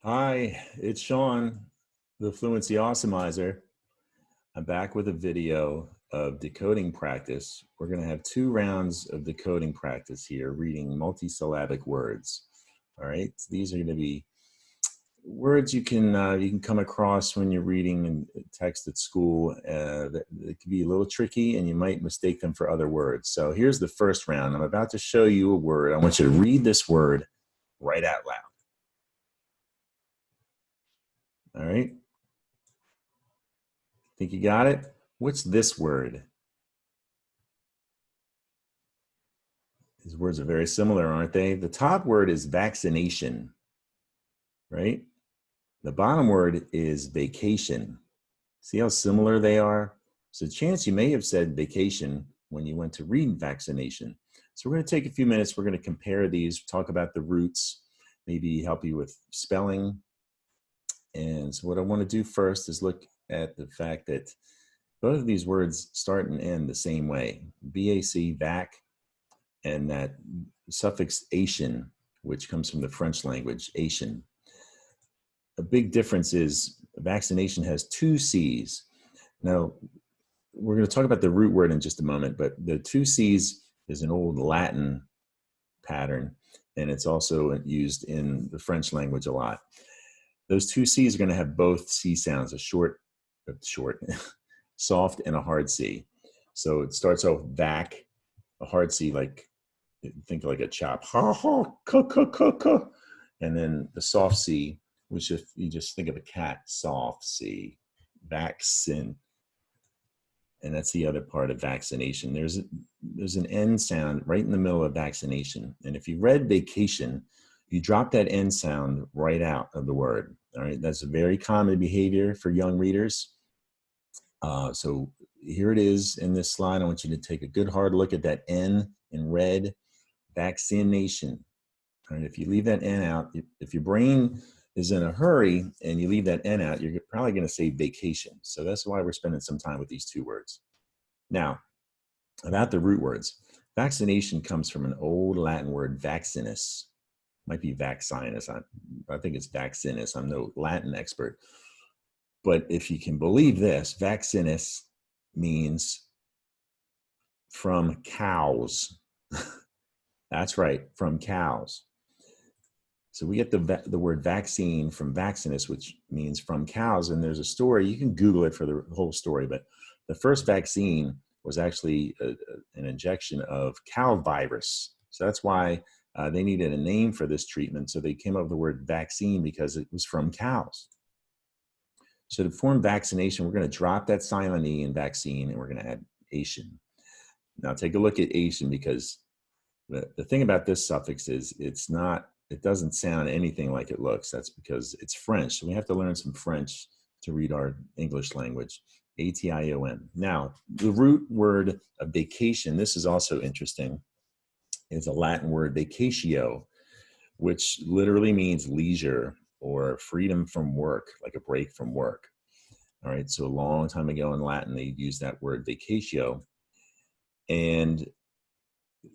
Hi, it's Sean, the Fluency Awesomeizer. I'm back with a video of decoding practice. We're going to have 2 rounds of decoding practice here, reading multi-syllabic words. All right, so these are going to be words you can come across when you're reading text at school that can be a little tricky, and you might mistake them for other words. So here's the first round. I'm about to show you a word. I want you to read this word right out loud. All right. Think you got it? What's this word? These words are very similar, aren't they? The top word is vaccination, right? The bottom word is vacation. See how similar they are? So a chance you may have said vacation when you went to read vaccination. So we're going to take a few minutes. We're going to compare these, talk about the roots, maybe help you with spelling. And so what I want to do first is look at the fact that both of these words start and end the same way. VAC, vac, and that suffix ation, which comes from the French language, ation. A big difference is vaccination has 2 C's. Now, we're going to talk about the root word in just a moment, but the 2 C's is an old Latin pattern, and it's also used in the French language a lot. Those 2 C's are going to have both C sounds, a short, soft, and a hard C. So it starts off vac, a hard C, like think like a chop, ha ha, ka ka ka ka, and then the soft C, which if you just think of a cat, soft C, vaccine, and that's the other part of vaccination. There's an N sound right in the middle of vaccination, and if you read vacation, you drop that N sound right out of the word. All right, that's a very common behavior for young readers. So here it is in this slide. I want you to take a good hard look at that N in red. Vaccination. All right, if you leave that N out, if your brain is in a hurry and you leave that N out, you're probably going to say vacation. So that's why we're spending some time with these 2 words. Now, about the root words. Vaccination comes from an old Latin word, vaccinus. Might be vaccinus. I think it's vaccinus. I'm no Latin expert. But if you can believe this, vaccinus means from cows. That's right, from cows. So we get the word vaccine from vaccinus, which means from cows. And there's a story, you can Google it for the whole story, but the first vaccine was actually an injection of cow virus. So that's why they needed a name for this treatment. So they came up with the word vaccine because it was from cows. So to form vaccination, we're going to drop that silent E in vaccine, and we're going to add ation. Now take a look at ation, because the thing about this suffix is it doesn't sound anything like it looks. That's because it's French. So we have to learn some French to read our English language. A-T-I-O-N. Now, the root word of vacation, this is also interesting, is a Latin word vacatio, which literally means leisure or freedom from work, like a break from work. All right, so a long time ago in Latin, they used that word vacatio. And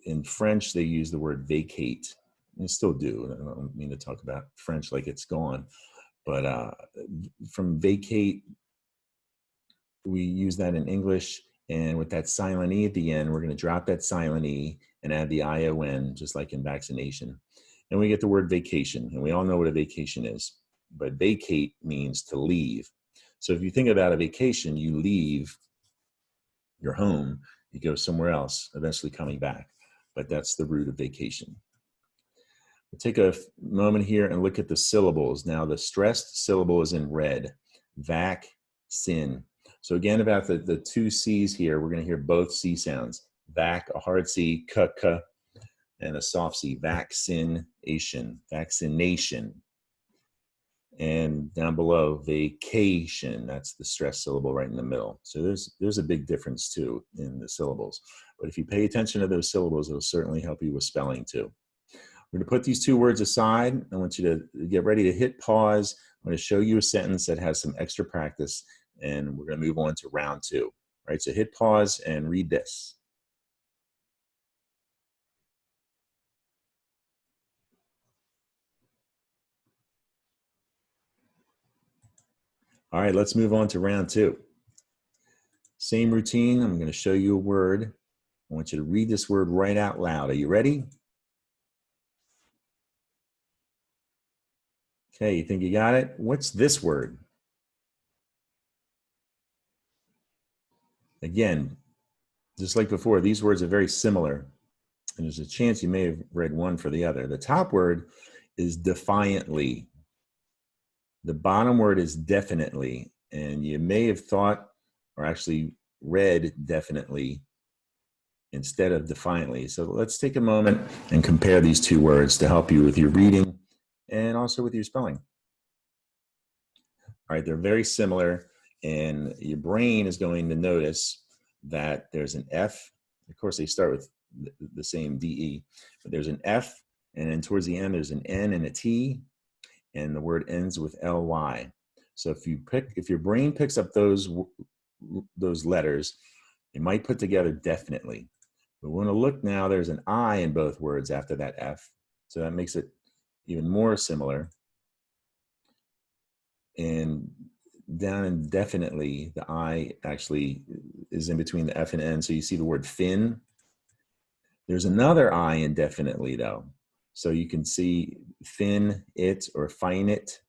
in French, they use the word vacate. They still do. I don't mean to talk about French like it's gone, but from vacate, we use that in English. And with that silent E at the end, we're going to drop that silent E and add the I-O-N, just like in vaccination. And we get the word vacation. And we all know what a vacation is. But vacate means to leave. So if you think about a vacation, you leave your home, you go somewhere else, eventually coming back. But that's the root of vacation. We'll take a moment here and look at the syllables. Now, the stressed syllable is in red, vac, sin. So again, about the 2 C's here, we're going to hear both C sounds. Vac, a hard C, k, and a soft C, vaccination, vaccination. And down below, vacation, that's the stressed syllable right in the middle. So there's a big difference too in the syllables. But if you pay attention to those syllables, it'll certainly help you with spelling too. We're going to put these 2 words aside. I want you to get ready to hit pause. I'm going to show you a sentence that has some extra practice, and we're going to move on to round 2. All right, so hit pause and read this. All right, let's move on to round 2. Same routine. I'm going to show you a word. I want you to read this word right out loud. Are you ready? Okay, you think you got it? What's this word? Again, just like before, these words are very similar, and there's a chance you may have read one for the other. The top word is defiantly. The bottom word is definitely, and you may have thought or actually read definitely instead of defiantly. So let's take a moment and compare these two words to help you with your reading and also with your spelling. All right, they're very similar, and your brain is going to notice that there's an F. Of course, they start with the same DE, but there's an F, and then towards the end, there's an N and a T, and the word ends with LY. So if your brain picks up those letters, it might put together definitely. But we want to look now, there's an I in both words after that F. So that makes it even more similar. And down in definitely, the I actually is in between the F and N. So you see the word fin. There's another I in definitely though. So you can see fin it or fine it.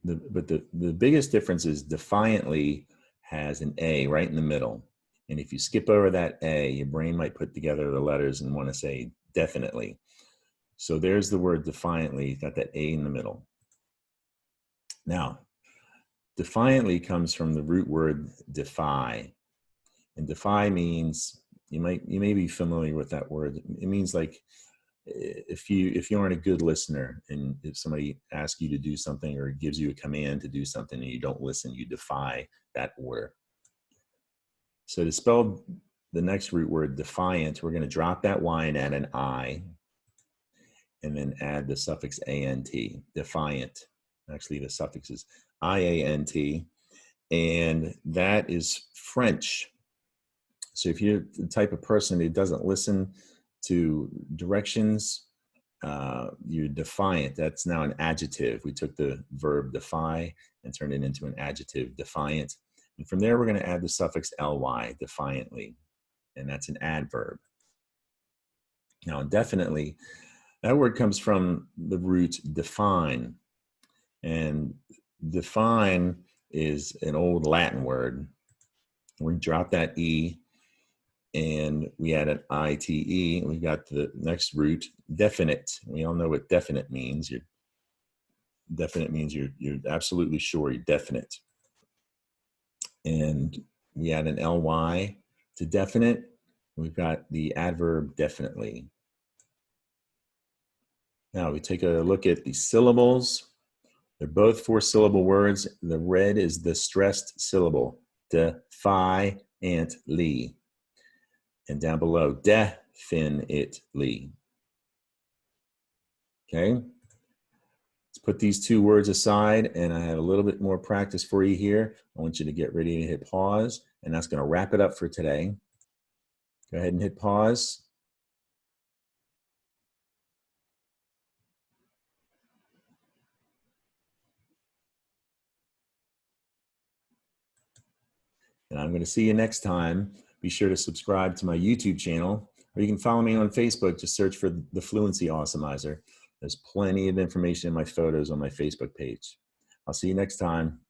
But the biggest difference is defiantly has an A right in the middle. And if you skip over that A, your brain might put together the letters and want to say definitely. So there's the word defiantly, got that A in the middle. Now, defiantly comes from the root word defy. And defy means, you may be familiar with that word. It means like if you aren't a good listener, and if somebody asks you to do something or gives you a command to do something and you don't listen, you defy that order. So to spell the next root word defiant, we're going to drop that Y and add an I, and then add the suffix ANT, defiant. Actually, the suffix is IANT, and that is French. So if you're the type of person who doesn't listen to directions, you're defiant. That's now an adjective. We took the verb defy and turned it into an adjective, defiant. And from there, we're going to add the suffix ly, defiantly, and that's an adverb. Now, definitely, that word comes from the root define, and define is an old Latin word. We drop that E, and we add an ITE, and we got the next root, definite. We all know what definite means. Definite means you're absolutely sure, you're definite. And we add an ly to definite. We've got the adverb definitely. Now we take a look at the syllables. They're both 4-syllable words. The red is the stressed syllable, defiantly. And down below, definitely. Okay? Let's put these two words aside, and I have a little bit more practice for you here. I want you to get ready to hit pause, and that's going to wrap it up for today. Go ahead and hit pause. And I'm going to see you next time. Be sure to subscribe to my YouTube channel, or you can follow me on Facebook. Just search for the Fluency Awesomizer. There's plenty of information in my photos on my Facebook page. I'll see you next time.